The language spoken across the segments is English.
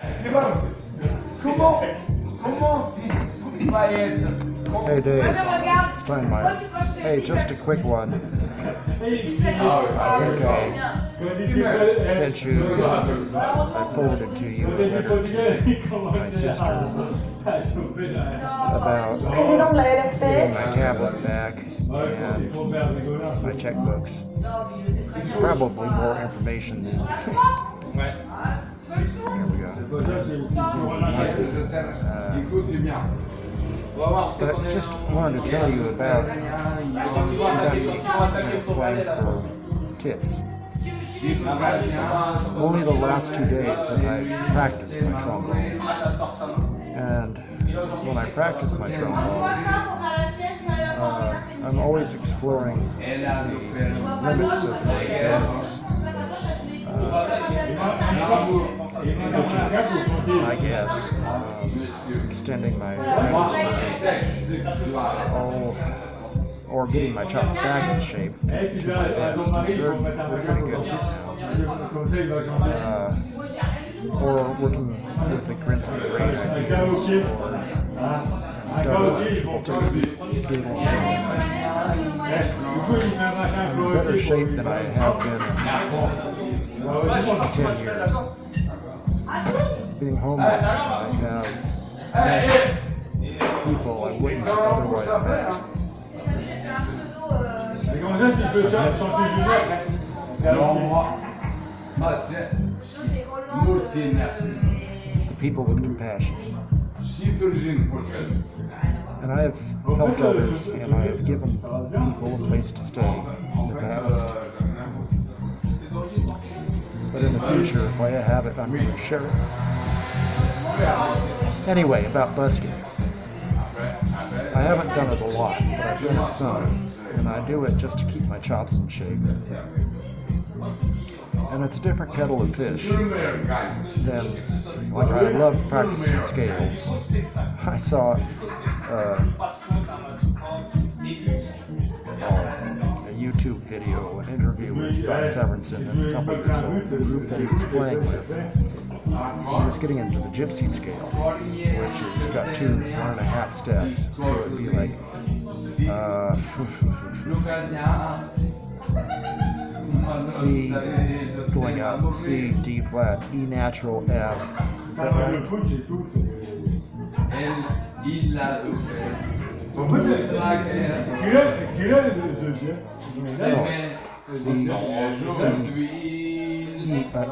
Hey Dave Steinmeyer. Hey, just a quick one. I think I sent you, I forwarded to you a letter to my sister about getting my tablet back and my checkbooks. Probably more information than... Here we go. But just wanted to tell you about investing and playing for tips. Only the last 2 days have I practiced my trombone. And when I practice my trombone, I'm always exploring the limits of my abilities. Which is, I guess, extending my register, or getting my chops back in shape to my best. They're pretty good now. Or working with the grits and grain ideas, or double and triple take. I'm in better shape than I have been in 10 years. Being homeless, I have met people I wouldn't have otherwise met. The people with compassion. And I have helped others, and I have given people a place to stay in the past. But in the future, if I have it, I'm going to share it. Anyway, about busking. I haven't done it a lot, but I've done it some, and I do it just to keep my chops in shape. And it's a different kettle of fish than, like, I love practicing scales. I saw a YouTube video, an interview with Bob Severinsen a couple years old, the group that he was playing with. He was getting into the gypsy scale, which has got 2 1.5 steps, so it'd be like C going up, C, D flat, E natural, F. Is that right? C, D,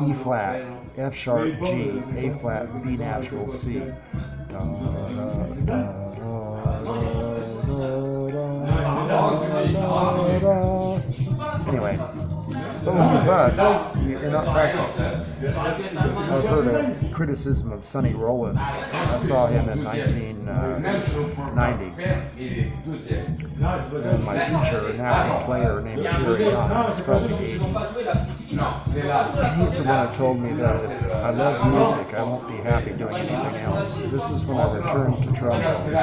E flat, F sharp, G, A flat, B natural, C. Anyway, but when you bust, you're not practicing. I've heard a criticism of Sonny Rollins. I saw him in 1990. And my teacher, a national player named Jerry was probably 80. He's the one who told me that if I love music, I won't be happy doing anything else. This is when I returned to trombone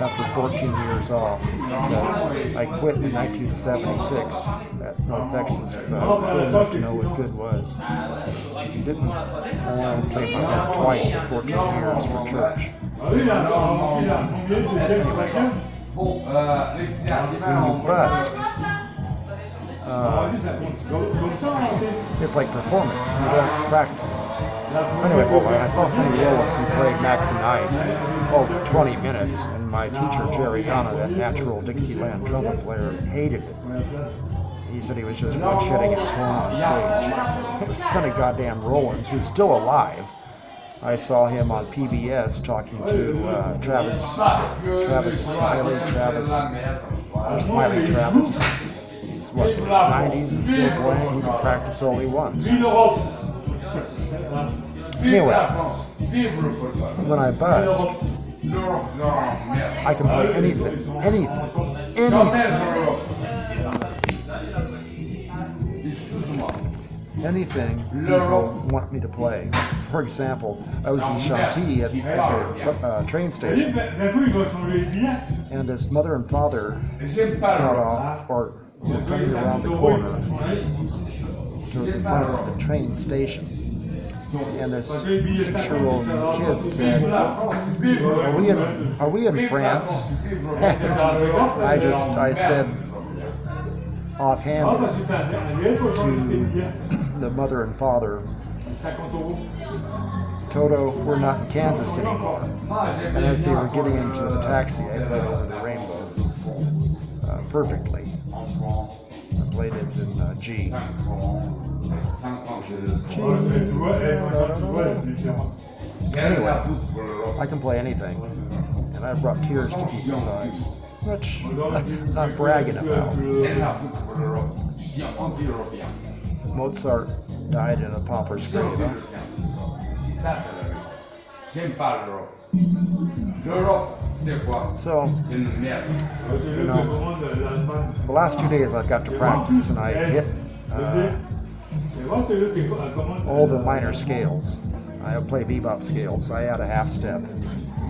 after 14 years off, because I quit in 1976 at North Texas because I was good enough to know what good was. I only played my band twice in 14 years for church. When you busk, it's like performing. You don't practice. Anyway, when I saw Sonny Rollins, he played Mac the Knife for 20 minutes, and my teacher, Jerry Donna, that natural Dixieland trumpet player, hated it. He said he was just shedding his horn on stage. It was Sonny goddamn Rollins, who's still alive. I saw him on PBS talking to Travis Smiley. He's what, in his 90s and still playing. He can practice all he wants. Anyway, when I bust, I can play anything. Anything people want me to play. For example, I was in Chantilly at the train station, and his mother and father got off, or were coming around the corner to the front of the train station. and this 6-year-old kid said, "Are we in France?" And I said offhand to the mother and father, "Toto, we're not in Kansas anymore." And as they were getting into the taxi, I played Over the Rainbow perfectly. I played it in G. Anyway, I can play anything, and I brought tears to people's eyes, which I'm not bragging about. Mozart died in a pauper's grave. Huh? So, the last 2 days I've got to practice, and I hit all the minor scales. I play bebop scales. I add a half step.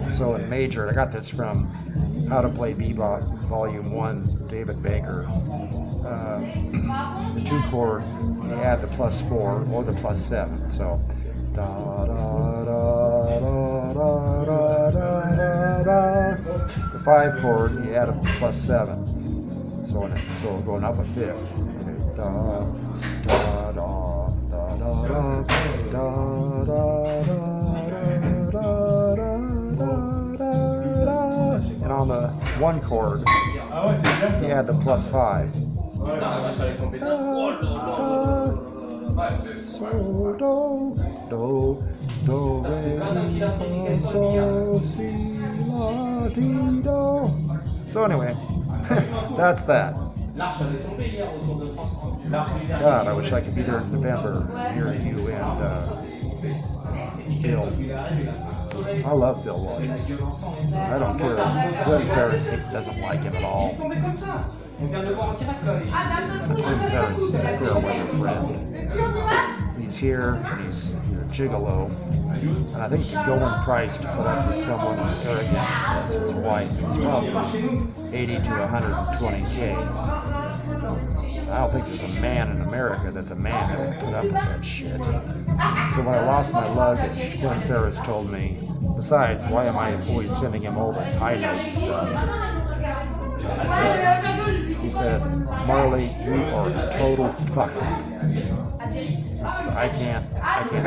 So in major, I got this from How to Play Bebop, Volume 1, David Baker. The 2 chord, you add the +4 or the +7. So da da da da da da da da. The 5 chord, you add a +7. So going up a fifth. Da da da da da da da da da. And on the 1 chord, you add the +5. So do re mi fa sol si la ti do. So anyway, that's that. God, I wish I could be there in November, hearing you and Bill. I love Bill Williams. I don't care. Glenn Ferris doesn't like him at all. Glenn Ferris is a fair weather friend. He's here, and he's a gigolo. And I think the going price to put up with someone as arrogant as his wife is probably 80 to 120K. I don't think there's a man in America that's a man that would put up with that shit. So when I lost my luggage, Glenn Ferris told me, besides, why am I always sending him all this high note stuff? He said, "Marley, you are a total fuck up." I can't do it.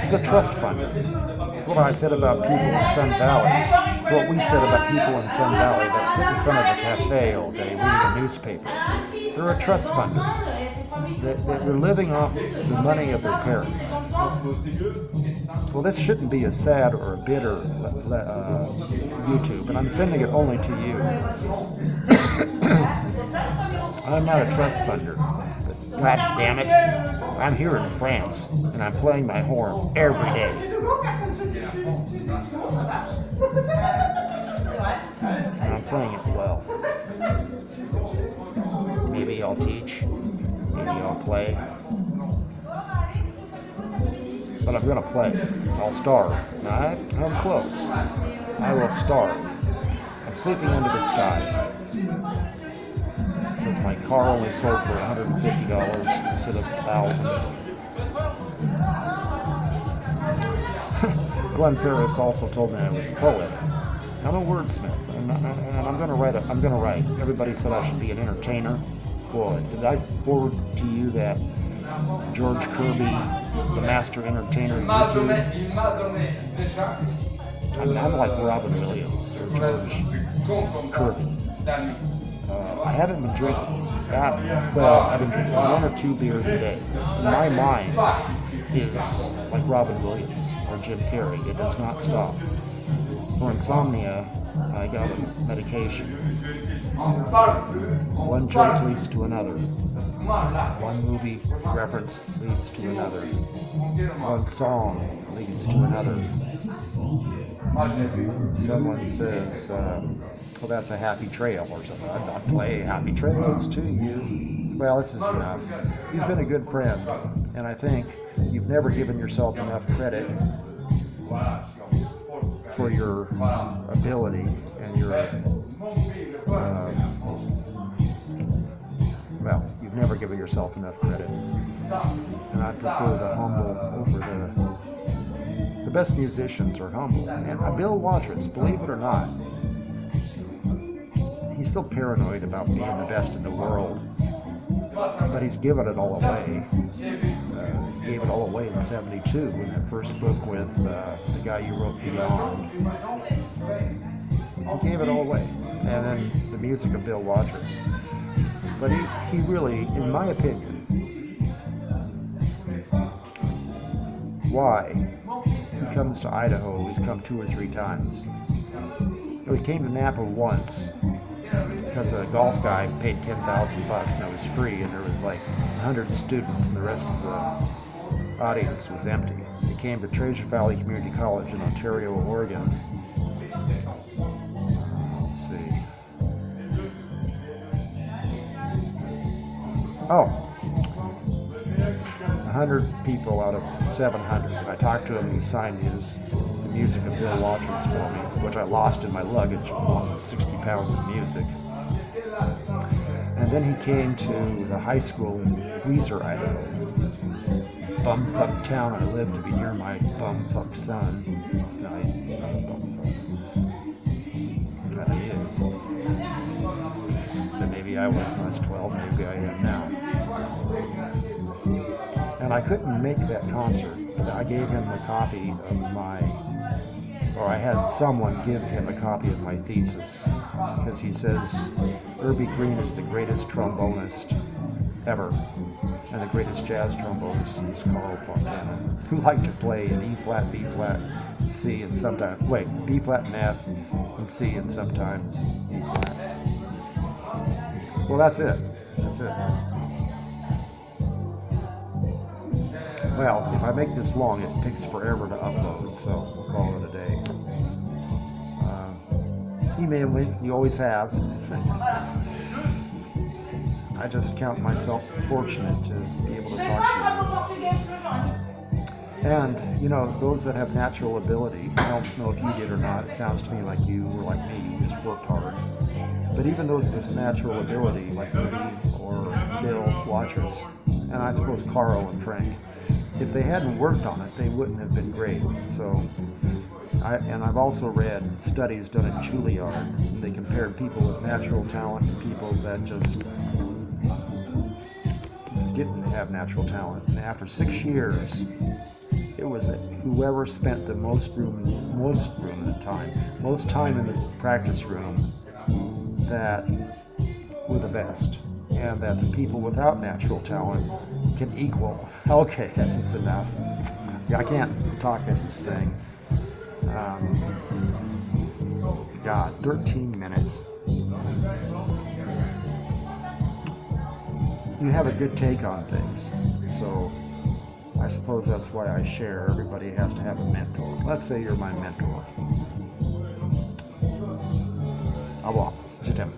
It's a trust fund. It's what I said about people in Sun Valley. It's what we said about people in Sun Valley that sit in front of a cafe all day reading a newspaper. They're a trust fund. They're living off the money of their parents. Well, this shouldn't be a sad or a bitter YouTube, and I'm sending it only to you. I'm not a trust funder. God damn it, I'm here in France, and I'm playing my horn every day. And I'm playing it well. Maybe I'll teach, maybe I'll play. But I'm gonna play. I'll starve. Now, I'm close. I will starve. I'm sleeping under the sky. Because my car only sold for $150 instead of $1,000. Glenn Ferris also told me I was a poet. I'm a wordsmith, and I'm gonna write. Everybody said I should be an entertainer. Well, did I forward to you that George Kirby, the master entertainer YouTube? I'm like Robin Williams or George Kirby. I haven't been drinking. I've been drinking 1 or 2 beers a day. My mind is like Robin Williams or Jim Carrey. It does not stop. For insomnia, I got a medication. One joke leads to another. One movie reference leads to another. One song leads to another. Someone says, well, that's a happy trail or something. I'll play happy trails to you. Well, this is enough. You've been a good friend, and I think you've never given yourself enough credit for your ability and your, well, you've never given yourself enough credit. And I prefer the humble over the best musicians are humble. And Bill Watrous, believe it or not, he's still paranoid about being the best in the world, but he's given it all away. He gave it all away in '72 when that first book with the guy you wrote Beyond. He gave it all away. And then the music of Bill Watrous. But he really, in my opinion, why he comes to Idaho, he's come 2 or 3 times. He came to Napa once because a golf guy paid $10,000 and it was free, and there was like 100 students and the rest of the audience was empty. He came to Treasure Valley Community College in Ontario, Oregon. Let's see. Oh, 100 people out of 700. I talked to him and he signed the music of Bill Watrous for me, which I lost in my luggage along with 60 pounds of music. And then he came to the high school in Weiser, Idaho. Bumfuck town I live to be near my bumfuck son. No, he's not bumfuck. Kind of is. But maybe I was when I was 12, maybe I am now. And I couldn't make that concert. I gave him a copy of I had someone give him a copy of my thesis, because he says Irby Green is the greatest trombonist ever, and the greatest jazz trombonist is Carl Fontana, who liked to play in E flat, B flat, C, and sometimes, B flat and F, and C, and sometimes E flat. Well, that's it. That's it. Well, if I make this long, it takes forever to upload, so we'll call it a day. Email me, you always have. I just count myself fortunate to be able to talk to you. And, those that have natural ability, I don't know if you did or not, it sounds to me like you were like me, you just worked hard. But even those with natural ability, like me or Bill Watrous, and I suppose Carl and Frank, if they hadn't worked on it, they wouldn't have been great. So, I've also read studies done at Juilliard. They compared people with natural talent to people that just didn't have natural talent. And after 6 years, it was whoever spent the most time in the practice room, that were the best, and that the people without natural talent can equal. Okay, this is enough. I can't talk at this thing. God, 13 minutes. You have a good take on things, so I suppose that's why I share. Everybody has to have a mentor. Let's say you're my mentor. Au revoir. Je t'aime.